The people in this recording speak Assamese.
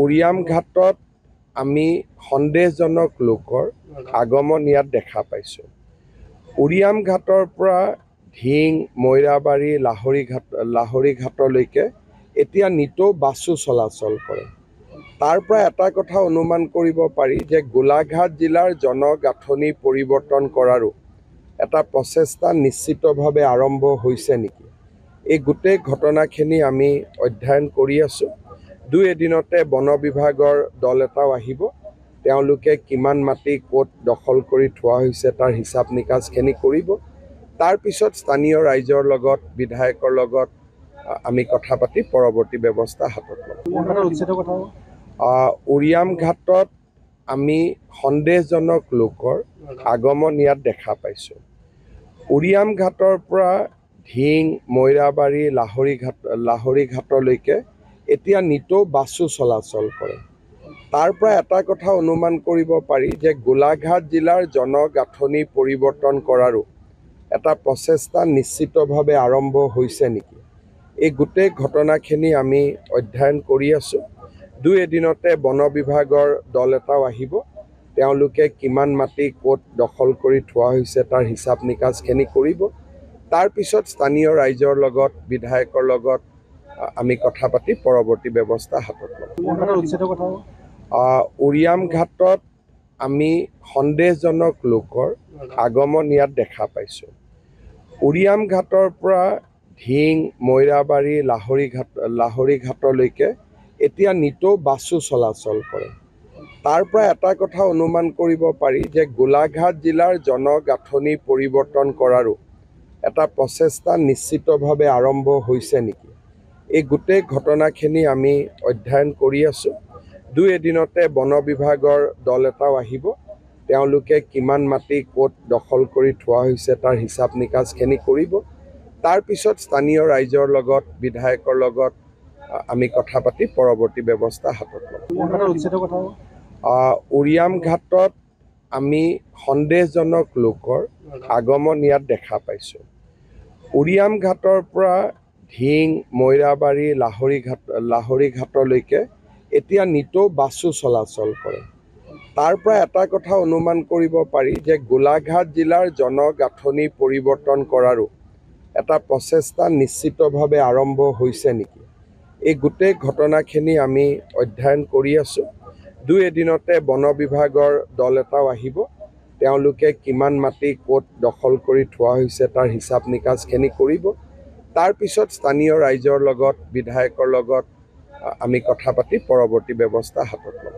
উৰিয়াম ঘাটত আমি সন্দেহজনক লোকৰ আগমন ইয়াত দেখা পাইছোঁ। উৰিয়াম ঘাটৰ পৰা ঢিং, মৈৰাবাৰী, লাহৰী ঘাটলৈকে এতিয়া নিতৌ বাছো চলাচল কৰে। তাৰ পৰা এটা কথা অনুমান কৰিব পাৰি যে গোলাঘাট জিলাৰ জনগাঁথনি পৰিৱৰ্তন কৰাৰো এটা প্ৰচেষ্টা নিশ্চিতভাৱে আৰম্ভ হৈছে নেকি। এই গোটেই ঘটনাখিনি আমি অধ্যয়ন কৰি আছোঁ। দুই এদিনতে বন বিভাগৰ দল এটাও আহিব। তেওঁলোকে কিমান মাটি ক'ত দখল কৰি থোৱা হৈছে তাৰ হিচাপ নিকাচখিনি কৰিব। তাৰ পিছত স্থানীয় ৰাইজৰ লগত, বিধায়কৰ লগত আমি কথা পাতি পৰৱৰ্তী ব্যৱস্থা হাতত ল'ম। উৰিয়াম ঘাটত আমি সন্দেহজনক লোকৰ আগমন ইয়াত দেখা পাইছোঁ। উৰিয়াম ঘাটৰ পৰা ঢিং, মৈৰাবাৰী, লাহৰী ঘাটলৈকে এতিয়া নিতৌ বাছো চলাচল কৰে। তাৰ পৰা এটা কথা অনুমান কৰিব পাৰি যে গোলাঘাট জিলাৰ জনগাঁথনি পৰিৱৰ্তন কৰাৰো এটা প্ৰচেষ্টা নিশ্চিতভাৱে আৰম্ভ হৈছে নেকি। এই গোটেই ঘটনাখিনি আমি অধ্যয়ন কৰি আছোঁ। দুই এদিনতে বন বিভাগৰ দল এটাও আহিব। তেওঁলোকে কিমান মাটি ক'ত দখল কৰি থোৱা হৈছে তাৰ হিচাপ নিকাচখিনি কৰিব। তাৰ পিছত স্থানীয় ৰাইজৰ লগত, বিধায়কৰ লগত আমি কথা পাতি পৰৱৰ্তী ব্যৱস্থা হাতত ল'ম। উৰিয়াম ঘাটত আমি সন্দেহজনক লোকৰ আগমন ইয়াত দেখা পাইছোঁ। উৰিয়াম ঘাটৰ পৰা ঢিং, মৈৰাবাৰী, লাহৰী ঘাটলৈকে এতিয়া নিতৌ বাছো চলাচল কৰে। তাৰ পৰা এটা কথা অনুমান কৰিব পাৰি যে গোলাঘাট জিলাৰ জনগাঁথনি পৰিৱৰ্তন কৰাৰো এটা প্ৰচেষ্টা নিশ্চিতভাৱে আৰম্ভ হৈছে নেকি। এই গোটেই ঘটনাখিনি আমি অধ্যয়ন কৰি আছোঁ। দুই এদিনতে বন বিভাগৰ দল এটাও আহিব। তেওঁলোকে কিমান মাটি ক'ত দখল কৰি থোৱা হৈছে তাৰ হিচাপ নিকাচখিনি কৰিব। তাৰ পিছত স্থানীয় ৰাইজৰ লগত, বিধায়কৰ লগত আমি কথা পাতি পৰৱৰ্তী ব্যৱস্থা হাতত ল'ম। উৰিয়াম ঘাটত আমি সন্দেহজনক লোকৰ আগমন ইয়াত দেখা পাইছোঁ। উৰিয়াম ঘাটৰ পৰা ঢিং, মৈৰাবাৰী, লাহৰী ঘাটলৈকে এতিয়া নিতৌ বাছো চলাচল কৰে। তাৰ পৰা এটা কথা অনুমান কৰিব পাৰি যে গোলাঘাট জিলাৰ জনগাঁথনি পৰিৱৰ্তন কৰাৰো এটা প্ৰচেষ্টা নিশ্চিতভাৱে আৰম্ভ হৈছে নেকি। এই গোটেই ঘটনাখিনি আমি অধ্যয়ন কৰি আছোঁ। দুই এদিনতে বন বিভাগৰ দল এটাও আহিব। তেওঁলোকে কিমান মাটি ক'ত দখল কৰি থোৱা হৈছে তাৰ হিচাপ নিকাচখিনি কৰিব। তাৰ পিছত স্থানীয় ৰাইজৰ লগত, বিধায়কৰ লগত আমি কথা পাতি পৰৱৰ্তী ব্যৱস্থা হাতত ল'ম।